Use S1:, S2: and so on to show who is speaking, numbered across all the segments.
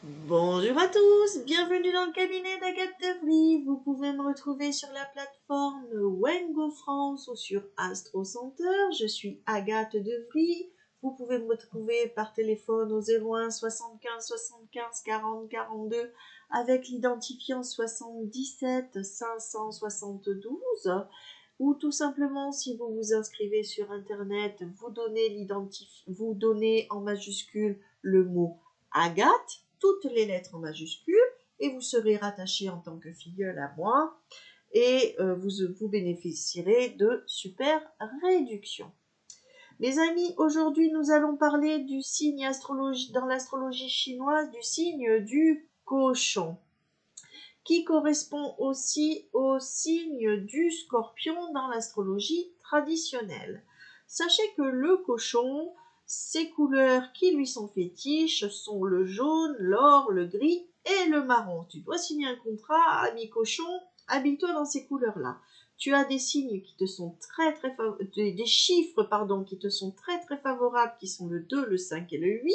S1: Bonjour à tous, bienvenue dans le cabinet d'Agathe Devry. Vous pouvez me retrouver sur la plateforme Wengo France ou sur Astro Center. Je suis Agathe Devry. Vous pouvez me retrouver par téléphone au 01 75 75 40 42 avec l'identifiant 77 572 ou tout simplement si vous vous inscrivez sur internet, vous donnez en majuscule le mot Agathe, toutes les lettres en majuscule, et vous serez rattaché en tant que filleule à moi, et vous bénéficierez de super réductions. Les amis, aujourd'hui nous allons parler du signe astrologie, dans l'astrologie chinoise, du signe du cochon, qui correspond aussi au signe du scorpion dans l'astrologie traditionnelle. Sachez que le cochon, ses couleurs qui lui sont fétiches sont le jaune, l'or, le gris et le marron. Tu dois signer un contrat, ami cochon, habille-toi dans ces couleurs-là. Tu as des signes qui te sont des chiffres qui te sont très très favorables, qui sont le 2, le 5 et le 8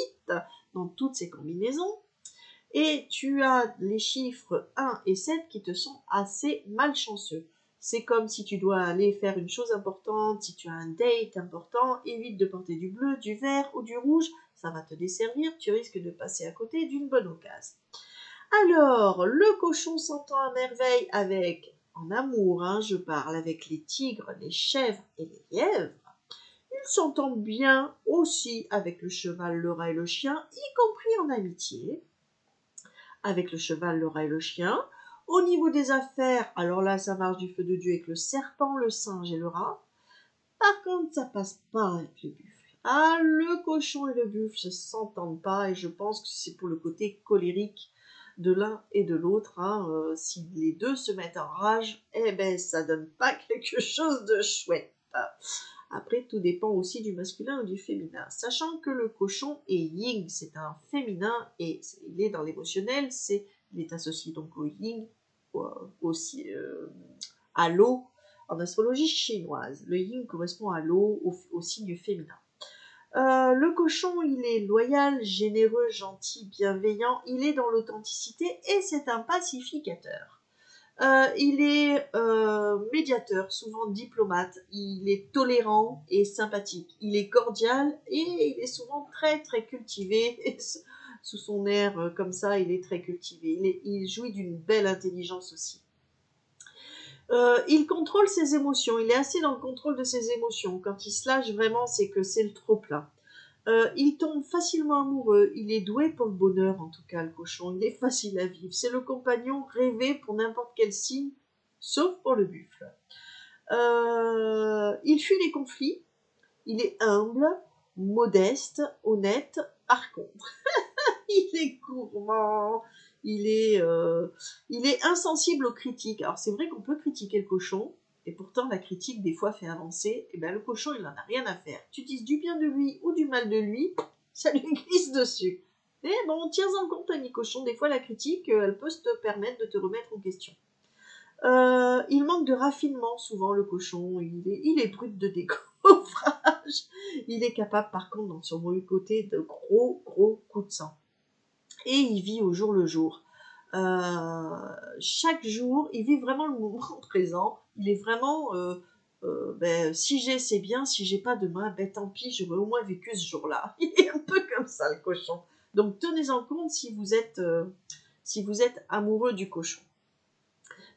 S1: dans toutes ces combinaisons. Et tu as les chiffres 1 et 7 qui te sont assez malchanceux. C'est comme si tu dois aller faire une chose importante, si tu as un date important, évite de porter du bleu, du vert ou du rouge, ça va te desservir, tu risques de passer à côté d'une bonne occasion. Alors, le cochon s'entend à merveille avec, en amour, je parle, avec les tigres, les chèvres et les lièvres. Il s'entend bien aussi avec le cheval, le rat et le chien, y compris en amitié avec le cheval, le rat et le chien. Au niveau des affaires, alors là, ça marche du feu de Dieu avec le serpent, le singe et le rat. Par contre, ça passe pas avec le buffle. Ah, le cochon et le buffle ne s'entendent pas et je pense que c'est pour le côté colérique de l'un et de l'autre. Si les deux se mettent en rage, eh ben, ça donne pas quelque chose de chouette. Après, tout dépend aussi du masculin ou du féminin. Sachant que le cochon est yin, c'est un féminin et il est dans l'émotionnel, il est associé donc au yin, aussi à l'eau en astrologie chinoise. Le yin correspond à l'eau, au signe féminin. Le cochon, il est loyal, généreux, gentil, bienveillant, il est dans l'authenticité et c'est un pacificateur. Il est médiateur, souvent diplomate, il est tolérant et sympathique, il est cordial et il est souvent très très cultivé. Et sous son air comme ça, il est très cultivé. Il jouit d'une belle intelligence aussi. Il contrôle ses émotions, il est assez dans le contrôle de ses émotions. Quand il se lâche vraiment, c'est que c'est le trop-plein. Il tombe facilement amoureux, il est doué pour le bonheur en tout cas le cochon, il est facile à vivre, c'est le compagnon rêvé pour n'importe quel signe, sauf pour le buffle. Il fuit les conflits, il est humble, modeste, honnête, par contre, il est gourmand, il est insensible aux critiques. Alors c'est vrai qu'on peut critiquer le cochon, et pourtant la critique des fois fait avancer. Et bien le cochon il n'en a rien à faire. Tu dises du bien de lui ou du mal de lui, ça lui glisse dessus. Mais bon, tiens-en compte ami cochon, des fois la critique elle peut te permettre de te remettre en question. Il manque de raffinement souvent le cochon, il est brut de décoffrage. Il est capable par contre dans son mauvais côté de gros coups de sang et il vit au jour le jour. Chaque jour, il vit vraiment le moment présent. Il est vraiment, si j'ai, c'est bien, si j'ai pas demain, tant pis, j'aurais au moins vécu ce jour-là. Il est un peu comme ça, le cochon. Donc, tenez-en compte si vous êtes amoureux du cochon.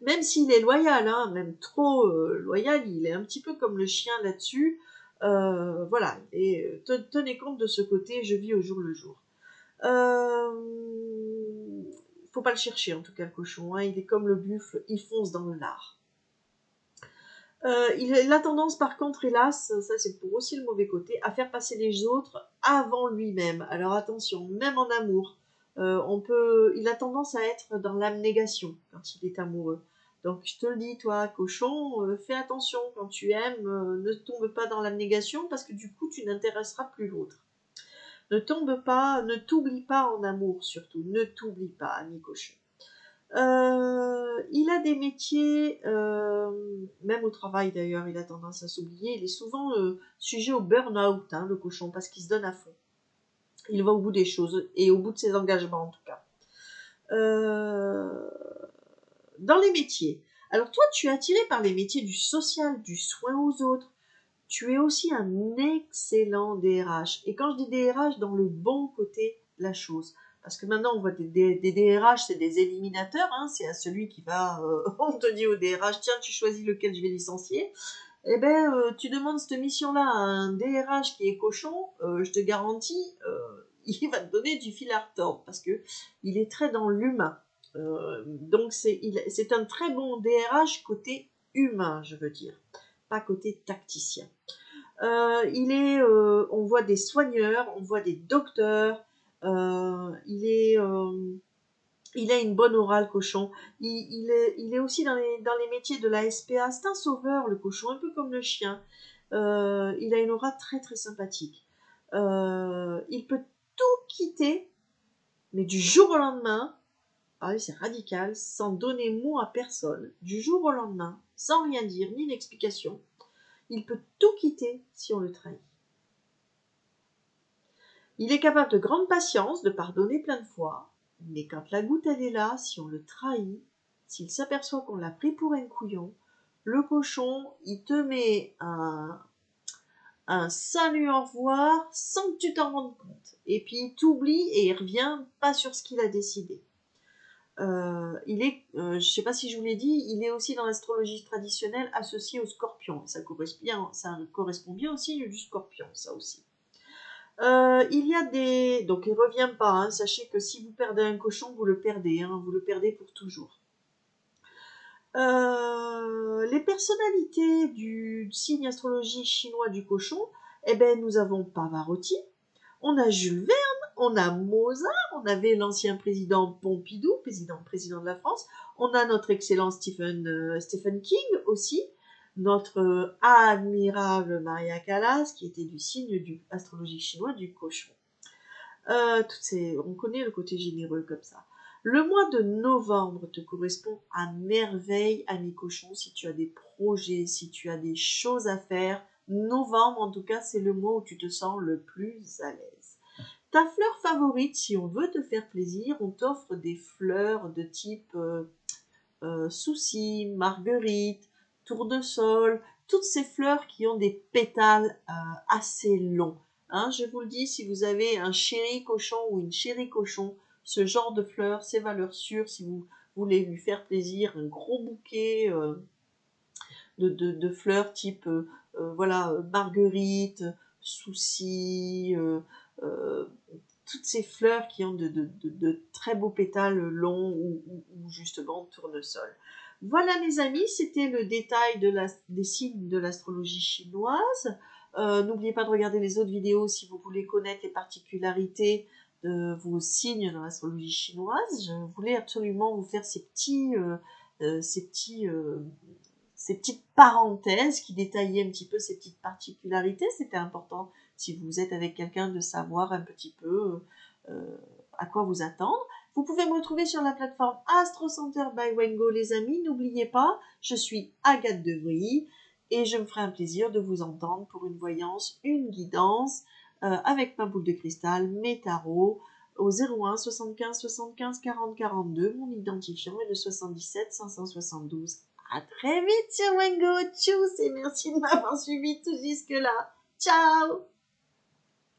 S1: Même s'il est loyal, même trop loyal, il est un petit peu comme le chien là-dessus. Voilà, et tenez compte de ce côté, je vis au jour le jour. Faut pas le chercher en tout cas le cochon, il est comme le buffle, il fonce dans le lard. Il a tendance par contre, hélas, ça c'est pour aussi le mauvais côté, à faire passer les autres avant lui-même. Alors attention, même en amour, il a tendance à être dans l'abnégation quand il est amoureux. Donc je te le dis, toi, cochon, fais attention quand tu aimes, ne tombe pas dans l'abnégation parce que du coup tu n'intéresseras plus l'autre. Ne tombe pas, ne t'oublie pas en amour surtout, ne t'oublie pas, ami cochon. Il a des métiers, même au travail d'ailleurs, il a tendance à s'oublier. Il est souvent sujet au burn-out, le cochon, parce qu'il se donne à fond. Il va au bout des choses et au bout de ses engagements en tout cas. Dans les métiers. Alors toi, tu es attiré par les métiers du social, du soin aux autres. Tu es aussi un excellent DRH. Et quand je dis DRH, dans le bon côté de la chose. Parce que maintenant, on voit des DRH, c'est des éliminateurs. Hein, c'est à celui qui va... on te dit au DRH, tiens, tu choisis lequel je vais licencier. Eh ben, tu demandes cette mission-là à un DRH qui est cochon, je te garantis, il va te donner du fil à retordre parce que il est très dans l'humain. Donc c'est un très bon DRH côté humain, je veux dire, pas côté tacticien. On voit des soigneurs, on voit des docteurs. Il a une bonne orale, cochon. Il est aussi dans les métiers de la SPA. C'est un sauveur, le cochon, un peu comme le chien. Il a une aura très très sympathique. Il peut tout quitter, mais du jour au lendemain, ah oui, c'est radical, sans donner mot à personne, du jour au lendemain, sans rien dire, ni d'explication. Il peut tout quitter si on le trahit. Il est capable de grande patience, de pardonner plein de fois, mais quand la goutte elle est là, si on le trahit, s'il s'aperçoit qu'on l'a pris pour un couillon, le cochon, il te met un salut au revoir sans que tu t'en rendes compte. Et puis il t'oublie et il revient pas sur ce qu'il a décidé. Je sais pas si je vous l'ai dit, il est aussi dans l'astrologie traditionnelle associé au scorpion. Ça correspond bien aussi du scorpion, ça aussi. Il y a des... Donc il revient pas, hein. Sachez que si vous perdez un cochon, vous le perdez, hein. Vous le perdez pour toujours. Les personnalités du signe astrologie chinois du cochon, eh ben nous avons Pavarotti, on a Jules Verne, on a Mozart, on avait l'ancien président Pompidou, président de la France, on a notre excellent Stephen King aussi, notre admirable Maria Callas, qui était du signe du astrologie chinois du cochon. On connaît le côté généreux comme ça. Le mois de novembre te correspond à merveille, ami cochon, si tu as des projets, si tu as des choses à faire. Novembre, en tout cas, c'est le mois où tu te sens le plus à l'aise. Ta fleur favorite, si on veut te faire plaisir, on t'offre des fleurs de type souci, marguerite, tournesol, toutes ces fleurs qui ont des pétales assez longs. Hein, je vous le dis, si vous avez un chéri cochon ou une chérie cochon, ce genre de fleurs, c'est valeur sûre. Si vous voulez lui faire plaisir, un gros bouquet de fleurs type voilà, marguerite, souci, toutes ces fleurs qui ont de très beaux pétales longs ou justement tournesol. Voilà mes amis, c'était le détail des signes de l'astrologie chinoise. N'oubliez pas de regarder les autres vidéos si vous voulez connaître les particularités de vos signes dans l'astrologie chinoise. Je voulais absolument vous faire ces petites parenthèses qui détaillaient un petit peu ces petites particularités. C'était important, si vous êtes avec quelqu'un, de savoir un petit peu à quoi vous attendre. Vous pouvez me retrouver sur la plateforme Astro Center by Wengo, les amis. N'oubliez pas, je suis Agathe Devry et je me ferai un plaisir de vous entendre pour une voyance, une guidance avec ma boule de cristal, mes tarots, au 01 75 75 40 42. Mon identifiant est le 77 572. À très vite sur Wengo. Tchuss et merci de m'avoir suivi tout jusque-là. Ciao!